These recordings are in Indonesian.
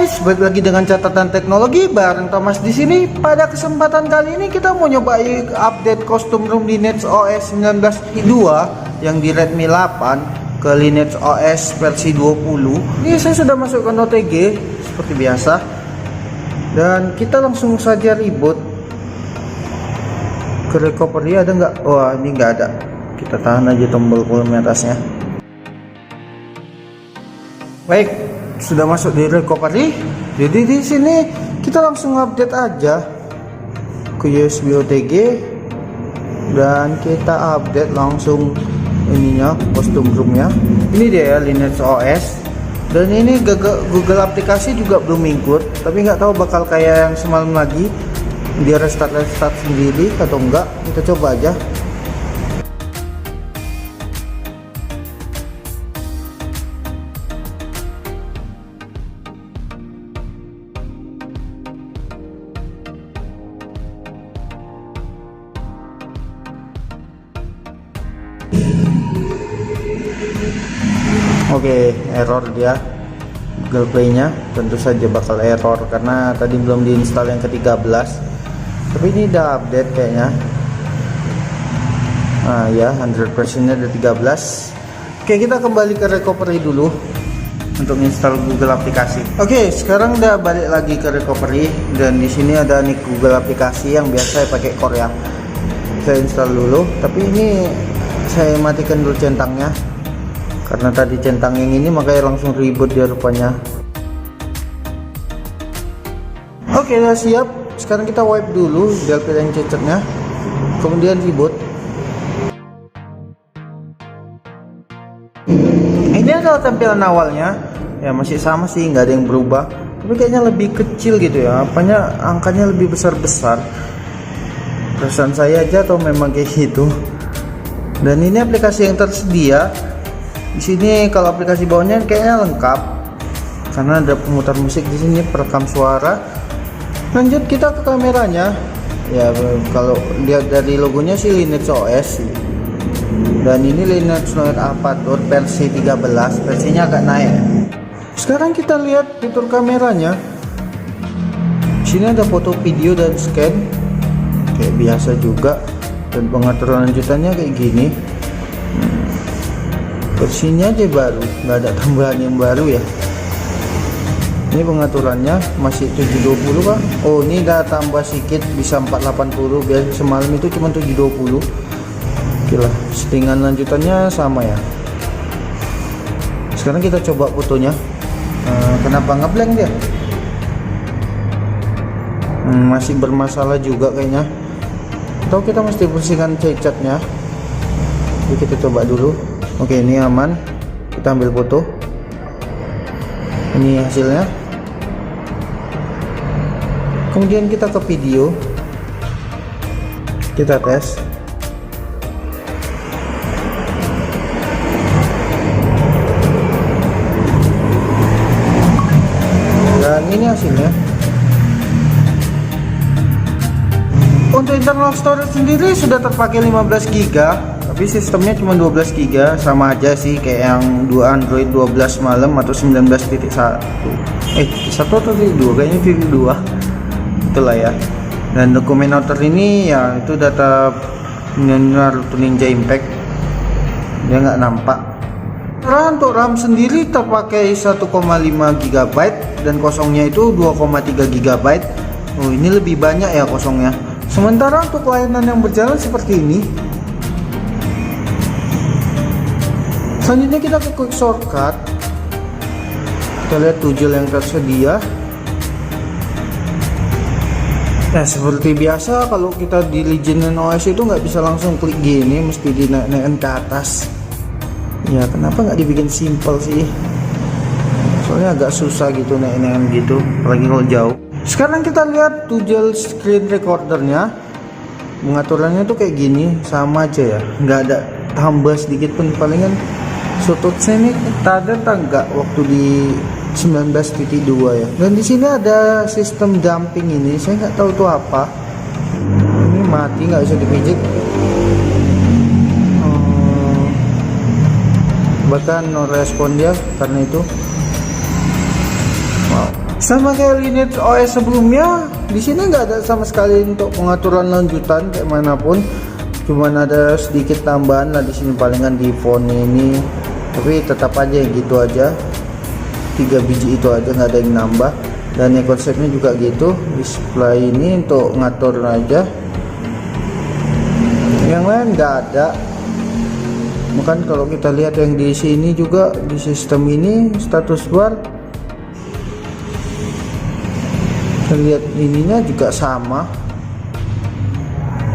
guys, balik lagi dengan catatan teknologi bareng Thomas di sini. Pada kesempatan kali ini kita mau nyobain update custom ROM Lineage OS 19.2 yang di Redmi 8 ke Lineage OS versi 20. Ini saya sudah masukkan OTG seperti biasa. Dan kita langsung saja reboot. Ke recovery ada nggak? Wah, ini nggak ada. Kita tahan aja tombol volume atasnya. Baik, sudah masuk di recovery. Jadi di sini kita langsung update aja ke USB OTG dan kita update langsung ininya, custom ROM-nya. Ini dia ya, Lineage OS. Dan ini Google aplikasi juga belum include, tapi nggak tahu bakal kayak yang semalam lagi dia restart sendiri atau enggak. Kita coba aja. Oke, error dia Google Play nya, tentu saja bakal error karena tadi belum diinstal yang ke-13. Tapi ini udah update kayaknya. Nah ya, 100% nya udah 13. Oke, kita kembali ke recovery dulu untuk install Google aplikasi. Oke, sekarang udah balik lagi ke recovery dan di sini ada nih Google aplikasi yang biasa saya pakai core ya. Saya install dulu, tapi ini saya matikan dulu centangnya. Karena tadi centang yang ini makanya langsung reboot dia rupanya. Oke, udah siap. Sekarang kita wipe dulu delpit yang cecetnya, kemudian reboot. Ini adalah tampilan awalnya. Ya masih sama sih, nggak ada yang berubah. Tapi kayaknya lebih kecil gitu ya. Apanya angkanya lebih besar-besar. Perasaan saya aja atau memang kayak gitu. Dan ini aplikasi yang tersedia. Di sini kalau aplikasi bawahnya kayaknya lengkap karena ada pemutar musik di sini, perekam suara. Lanjut kita ke kameranya. Ya kalau lihat dari logonya sih Lineage OS. Dan ini Lineage Noir Aperture versi 13, versinya agak naik. Sekarang kita lihat fitur kameranya. Di sini ada foto, video dan scan. Kayak biasa juga. Dan pengaturan lanjutannya kayak gini. Versinya aja baru, nggak ada tambahan yang baru ya. Ini pengaturannya masih 720 kah? Oh, ini udah tambah sedikit bisa 480. Biar semalam itu cuma 720. Oke lah, settingan lanjutannya sama ya. Sekarang kita coba fotonya. Kenapa ngeblank dia? Masih bermasalah juga kayaknya. Atau kita mesti bersihkan cacatnya. Jadi kita coba dulu. Oke, ini aman. Kita ambil foto. Ini hasilnya. Kemudian kita ke video. Kita tes. Dan ini hasilnya. Untuk internal storage sendiri sudah terpakai 15 GB. Tapi sistemnya cuma 12 GB, sama aja sih kayak yang dua Android 12 malam atau 19.1. 1 atau 2, kayaknya 2. Itulah ya. Dan dokumen outer ini ya itu data Naruto Ninja Impact. Dia nggak nampak. Nah, untuk RAM sendiri terpakai 1,5 GB dan kosongnya itu 2,3 GB. Oh, ini lebih banyak ya kosongnya. Sementara untuk layanan yang berjalan seperti ini. Selanjutnya kita ke quick shortcut. Kita lihat tool yang tersedia. Nah, seperti biasa kalau kita di Lineage OS itu nggak bisa langsung klik gini, mesti dinaik-naikin ke atas. Ya kenapa nggak dibikin simple sih? Soalnya agak susah gitu naik-naikin gitu, apalagi kalau jauh. Sekarang kita lihat tool screen recordernya. Pengaturannya tuh kayak gini, sama aja ya, nggak ada tambah sedikit pun. Palingan sutut ini ada enggak waktu di 19.2 ya. Dan di sini ada sistem dumping ini, saya nggak tahu itu apa. Ini mati, nggak bisa dipijit. Bahkan no respon dia karena itu. Wow. Sama kayak Lineage OS sebelumnya, di sini nggak ada sama sekali untuk pengaturan lanjutan kayak manapun. Cuman ada sedikit tambahan lah di sini palingan di font ini, tapi tetap aja gitu aja. 3 biji itu aja, nggak ada yang nambah. Dan ya konsepnya juga gitu, display ini untuk ngatur aja. Yang lain nggak ada. Bukan kalau kita lihat yang di sini juga di sistem ini status bar, lihat ininya juga sama,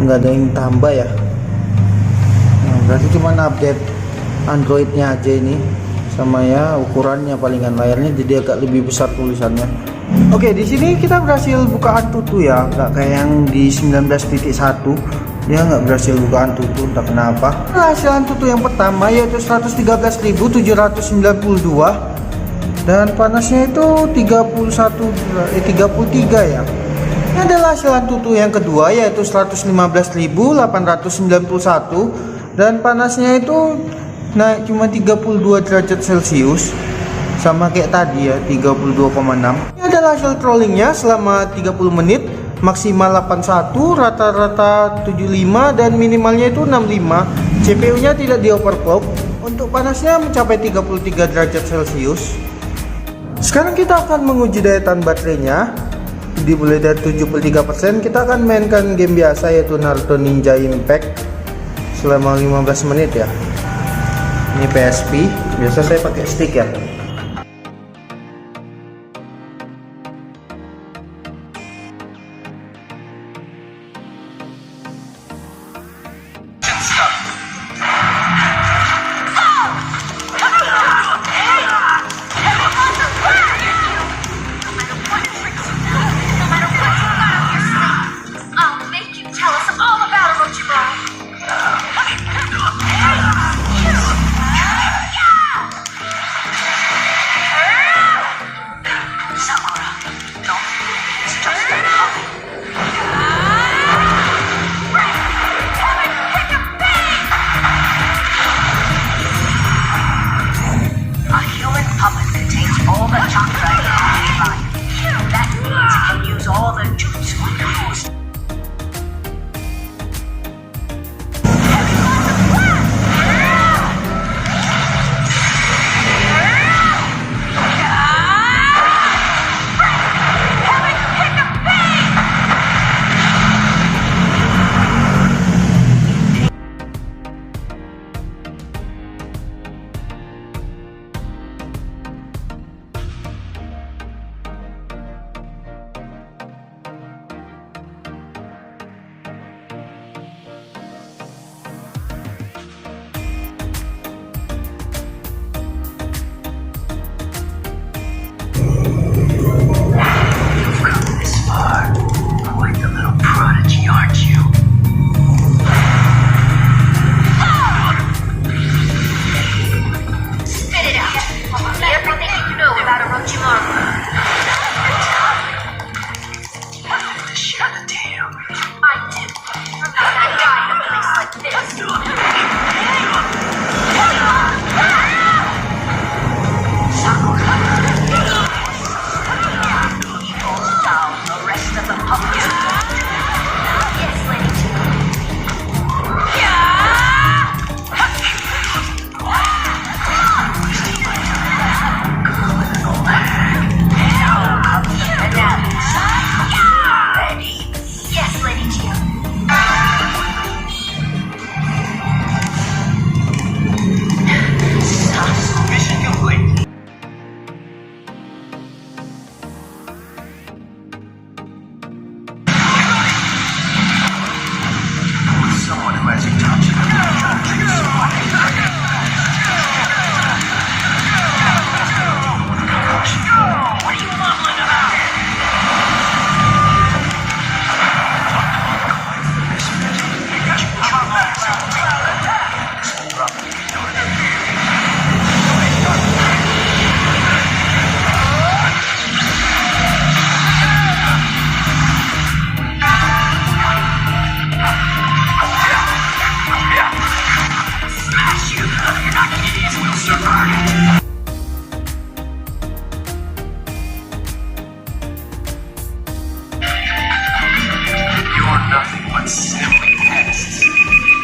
nggak ada yang tambah ya. Nah, berarti cuma update Androidnya aja ini, sama ya ukurannya palingan layarnya jadi agak lebih besar tulisannya. Oke, di sini kita berhasil buka Antutu ya, nggak kayak yang di 19.1 dia nggak berhasil buka Antutu, entah kenapa. Nah, hasil Antutu yang pertama yaitu 113.792 dan panasnya itu 33 ya. Ini adalah hasil Antutu yang kedua yaitu 115.891 dan panasnya itu naik cuma 32 derajat Celcius, sama kayak tadi ya, 32,6. Ini adalah hasil trollingnya selama 30 menit, maksimal 81, rata-rata 75 dan minimalnya itu 65. CPU nya tidak di overclock. Untuk panasnya mencapai 33 derajat Celcius. Sekarang kita akan menguji daya tahan baterainya. Dimulai dari 73%, kita akan mainkan game biasa yaitu Naruto Ninja Impact selama 15 menit ya. Ini PSP, biasa saya pakai stick ya.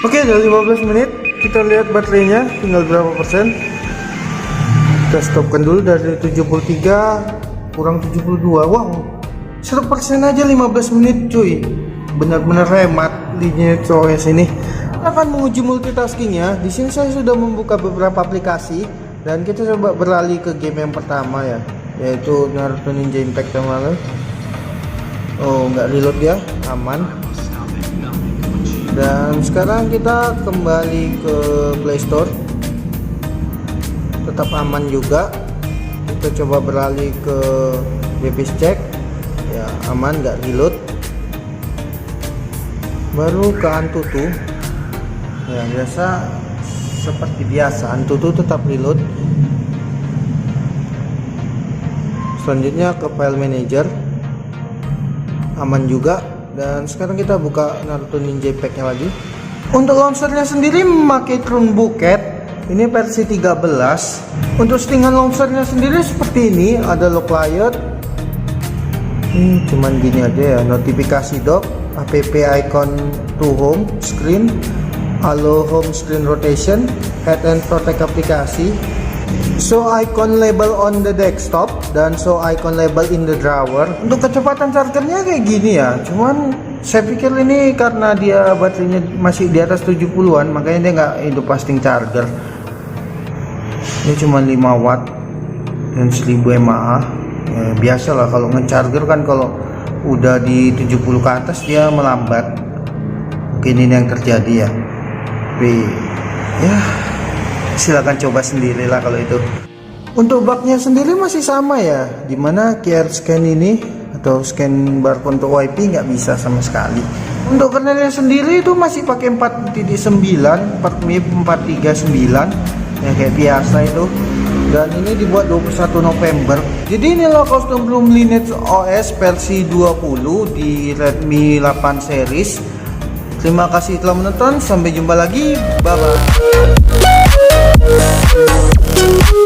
Oke, udah 15 menit. Kita lihat baterainya tinggal berapa persen. Kita stopkan dulu dari 73 kurang 72. Wow, 100% aja 15 menit cuy. Benar-benar hemat Lineage OS ini. Akan menguji multitaskingnya. Di sini saya sudah membuka beberapa aplikasi dan kita coba beralih ke game yang pertama ya, yaitu Naruto Ninja Impact yang lalu. Oh, nggak reload ya, aman. Dan sekarang kita kembali ke Play Store, tetap aman juga. Kita coba beralih ke Baby's Check ya, aman, nggak reload. Baru ke Antutu ya, biasa seperti biasa Antutu tetap reload. Selanjutnya ke File Manager, aman juga. Dan sekarang kita buka Naruto Ninja Impact-nya lagi. Untuk launchernya sendiri memakai Trun Bucket, ini versi 13. Untuk settingan launchernya sendiri seperti ini, ada lock quiet. Ini cuman gini aja ya, notifikasi dock, app icon to home screen, allow home screen rotation, add and protect aplikasi, show icon label on the desktop, dan show icon label in the drawer. Untuk kecepatan chargernya kayak gini ya, cuman saya pikir ini karena dia baterainya masih di atas 70-an, makanya dia nggak hidup fasting charger. Ini cuma 5 watt dan 1000 mAh ya, biasalah kalau nge-charger kan kalau udah di 70 ke atas dia melambat. Mungkin ini yang terjadi ya, tapi ya silakan coba sendirilah kalau itu. Untuk bugnya sendiri masih sama ya, dimana QR scan ini atau scan barcode untuk WiFi nggak bisa sama sekali. Untuk kernelnya sendiri itu masih pakai 4.9 4MIP 439 ya, kayak biasa itu. Dan ini dibuat 21 November. Jadi inilah custom room Lineage OS versi 20 di Redmi 8 series. Terima kasih telah menonton, sampai jumpa lagi, bye bye.